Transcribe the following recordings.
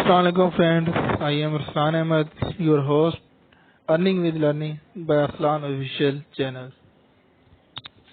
Assalamualaikum friends, I am Ruslan Ahmed, your host, Earning with Learning by Arslan Official Channel.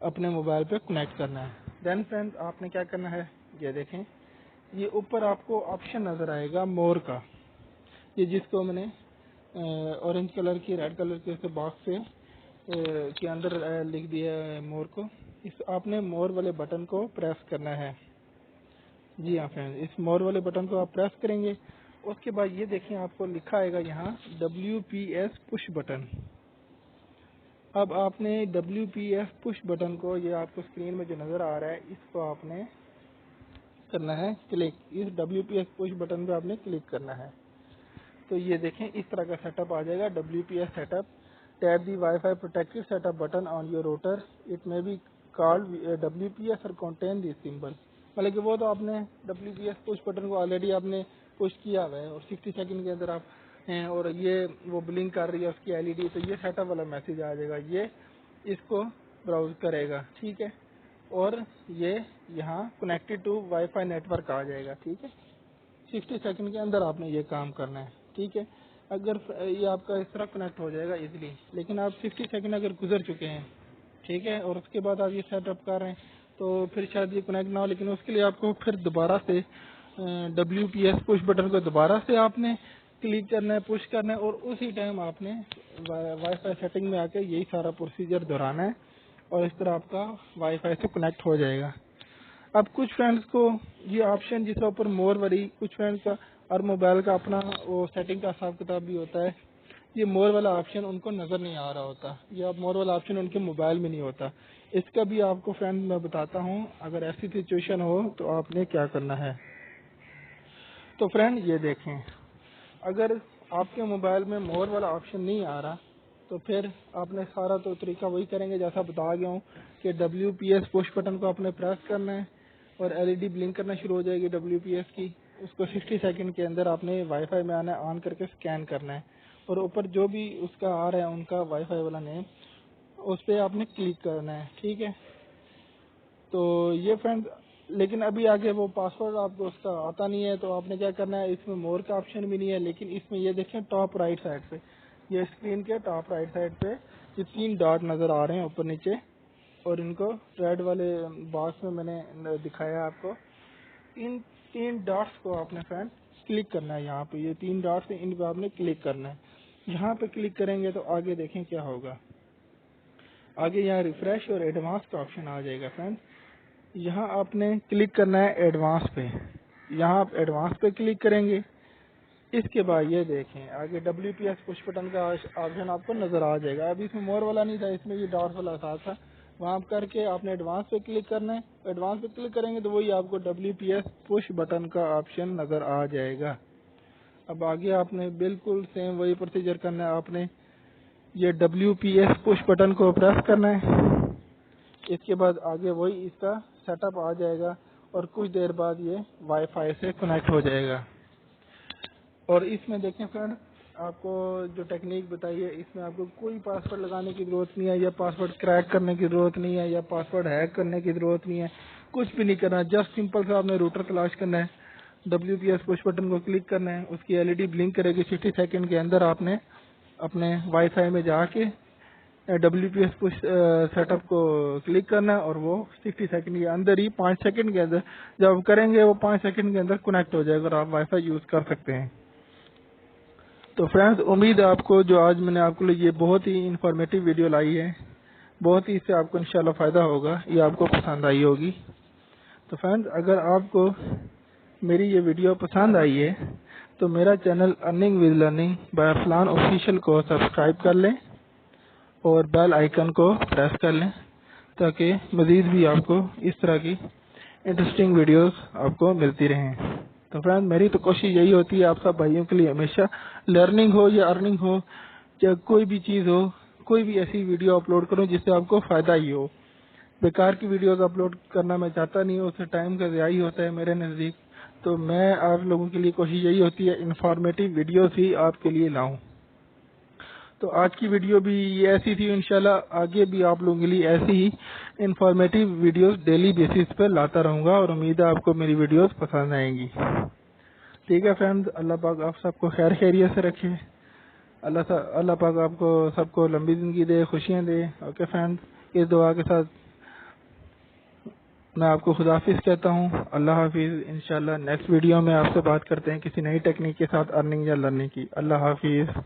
اپنے mobile پہ connect کرنا ہے۔ دین friend آپ نے کیا کرنا ہے، یہ دیکھیں یہ اوپر آپ کو آپشن نظر آئے گا مور کا، یہ جس کو میں نے اورنج کلر کی ریڈ کلر کے باکس سے کے اندر لکھ دیا ہے مور کو، اس آپ نے مور والے بٹن کو پریس کرنا ہے۔ جی ہاں فرینڈ، اس مور والے بٹن کو آپ پریس کریں گے، اس کے بعد یہ دیکھیں آپ کو لکھا آئے گا یہاں WPS پش بٹن۔ اب آپ نے WPS پش بٹن کو، یہ آپ کو اسکرین میں جو نظر آ رہا ہے، اس کو آپ نے کرنا ہے کلک، اس WPS پش بٹن پہ آپ نے کلک کرنا ہے۔ تو یہ دیکھیں اس طرح کا سیٹ اپ آ جائے گا، WPS set up, tap the wifi protected set up button on your router, it may be called WPS اور کنٹین دی سمبل۔ مطلب کہ وہ تو آپ نے WPS پش بٹن کو آلریڈی آپ نے پش کیا ہوا ہے اور 60 سیکنڈ کے اندر آپ ہیں، اور یہ وہ بلنک کر رہی ہے اس کی LED، تو یہ سیٹ اپ والا میسج آ جائے گا، یہ اس کو براؤز کرے گا، ٹھیک ہے، اور یہ یہاں connected to wifi network آ جائے گا، ٹھیک ہے۔ 60 سیکنڈ کے اندر آپ نے یہ کام کرنا ہے، ٹھیک ہے۔ اگر یہ آپ کا اس طرح کنیکٹ ہو جائے گا ایزیلی، لیکن آپ 60 سیکنڈ اگر گزر چکے ہیں، ٹھیک ہے، اور اس کے بعد آپ یہ سیٹ اپ کر رہے ہیں تو پھر شاید یہ کنیکٹ نہ ہو، لیکن اس کے لیے آپ کو پھر دوبارہ سے WPS پش بٹن کو دوبارہ سے آپ نے کلک کرنا ہے، پش کرنا ہے، اور اسی ٹائم آپ نے وائی فائی سیٹنگ میں آ کے یہی سارا پروسیجر دہرانا ہے، اور اس طرح آپ کا وائی فائی سے کنیکٹ ہو جائے گا۔ اب کچھ فرینڈز کو یہ آپشن جس کے اوپر مور وری، کچھ فرینڈز کا اور موبائل کا اپنا وہ سیٹنگ کا حساب کتاب بھی ہوتا ہے، یہ مور والا آپشن ان کو نظر نہیں آ رہا ہوتا، یا مور والا آپشن ان کے موبائل میں نہیں ہوتا۔ اس کا بھی آپ کو فرینڈ میں بتاتا ہوں، اگر ایسی سچویشن ہو تو آپ نے کیا کرنا ہے۔ تو فرینڈ یہ دیکھیں، اگر آپ کے موبائل میں مور والا آپشن نہیں آ رہا تو پھر آپ نے سارا تو طریقہ وہی کریں گے جیسا بتا گیا ہوں، کہ WPS پش بٹن کو آپ نے پریس کرنا ہے اور LED بلنک کرنا شروع ہو جائے گی WPS کی، اس کو 60 سیکنڈ کے اندر آپ نے وائی فائی میں آنا ہے، آن کر کے سکین کرنا ہے، اور اوپر جو بھی اس کا آ رہا ہے ان کا وائی فائی والا نیم، اس پہ آپ نے کلک کرنا ہے، ٹھیک ہے۔ تو یہ فرینڈ، لیکن ابھی آگے وہ پاسورڈ آپ کو اس کا آتا نہیں ہے، تو آپ نے کیا کرنا ہے، اس میں مور کا آپشن بھی نہیں ہے، لیکن اس میں یہ دیکھیں ٹاپ رائٹ سائڈ پہ، یہ اسکرین کے ٹاپ رائٹ سائڈ پہ یہ 3 ڈاٹ نظر آ رہے ہیں اوپر نیچے، اور ان کو ریڈ والے باکس میں نے دکھایا آپ کو، ان 3 ڈاٹس کو آپ نے فرینڈ کلک کرنا ہے، یہاں پہ یہ 3 ڈاٹس ہیں، ان پہ آپ نے کلک کرنا ہے۔ یہاں پہ کلک کریں گے تو آگے دیکھیں کیا ہوگا، آگے یہاں ریفریش اور ایڈوانس کا آپشن آ جائے گا فرینڈ، یہاں آپ نے کلک کرنا ہے ایڈوانس پہ، یہاں آپ ایڈوانس پہ کلک کریں گے، اس کے بعد یہ دیکھیں آگے WPS پش بٹن کا آپشن آپ کو نظر آ جائے گا، ابھی اس میں مور والا نہیں تھا، اس میں یہ ڈاٹ والا ساتھ تھا، وہاں کر کے آپ نے ایڈوانس پہ کلک کرنا ہے، ایڈوانس پہ کلک کریں گے تو وہی آپ کو WPS پش بٹن کا آپشن نظر آ جائے گا۔ اب آگے آپ نے بالکل سیم وہی پروسیجر کرنا ہے، آپ نے یہ WPS پش بٹن کو پریس کرنا ہے، اس کے بعد آگے وہی اس کا سیٹ اپ آ جائے گا، اور کچھ دیر بعد یہ وائی فائی سے کنیکٹ ہو جائے گا۔ اور اس میں دیکھیں فرینڈ، آپ کو جو ٹیکنیک بتائی ہے، اس میں آپ کو کوئی پاسورڈ لگانے کی ضرورت نہیں ہے، یا پاسورڈ کریک کرنے کی ضرورت نہیں ہے، یا پاسورڈ ہیک کرنے کی ضرورت نہیں ہے، کچھ بھی نہیں کرنا، جسٹ سمپل سے آپ نے روٹر تلاش کرنا ہے، WPS پش بٹن کو کلک کرنا ہے، اس کی LED بلنک کرے گی، 60 سیکنڈ کے اندر آپ نے اپنے وائی فائی میں جا کے WPS پش سیٹ اپ کو کلک کرنا ہے، اور وہ 60 سیکنڈ کے اندر ہی 5 سیکنڈ کے اندر جب کریں گے وہ 5 سیکنڈ کے اندر کنیکٹ ہو جائے گا، اور آپ وائی فائی یوز کر سکتے ہیں۔ تو فرینڈز، امید ہے آپ کو جو آج میں نے آپ کو لیے یہ بہت ہی انفارمیٹیو ویڈیو لائی ہے، بہت ہی اس سے آپ کو انشاءاللہ فائدہ ہوگا، یہ آپ کو پسند آئی ہوگی۔ تو فرینڈز، اگر آپ کو میری یہ ویڈیو پسند آئی ہے تو میرا channel earning with learning by Arsalan official کو سبسکرائب کر لیں، اور بیل آئیکن کو پریس کر لیں، تاکہ مزید بھی آپ کو اس طرح کی انٹرسٹنگ ویڈیوز آپ کو ملتی رہیں۔ تو فرینڈ، میری تو کوشش یہی ہوتی ہے آپ سب بھائیوں کے لیے ہمیشہ لرننگ ہو یا ارننگ ہو یا کوئی بھی چیز ہو، کوئی بھی ایسی ویڈیو اپلوڈ کروں جس سے آپ کو فائدہ ہی ہو۔ بیکار کی ویڈیوز اپلوڈ کرنا میں چاہتا نہیں ہوں، اس سے ٹائم کا ضیاع ہی ہوتا ہے میرے نزدیک، تو میں آپ لوگوں کے لیے کوشش یہی ہوتی ہے انفارمیٹیو ویڈیوز ہی آپ کے لیے لاؤں۔ تو آج کی ویڈیو بھی ایسی تھی، انشاءاللہ آگے بھی آپ لوگوں کے لیے ایسی ہی انفارمیٹیو ویڈیوز ڈیلی بیسس پہ لاتا رہوں گا، اور امید ہے آپ کو میری ویڈیوز پسند آئیں گی۔ ٹھیک ہے فرینڈز، اللہ پاک آپ سب کو خیر خیریت سے رکھے، اللہ پاک آپ کو سب کو لمبی زندگی دے، خوشیاں دے۔ اوکے فرینڈز، اس دعا کے ساتھ میں آپ کو خدا حافظ کہتا ہوں. اللہ حافظ. انشاءاللہ نیکسٹ ویڈیو میں آپ سے بات کرتے ہیں کسی نئی ٹیکنیک کے ساتھ ارننگ یا لرننگ کی. اللہ حافظ.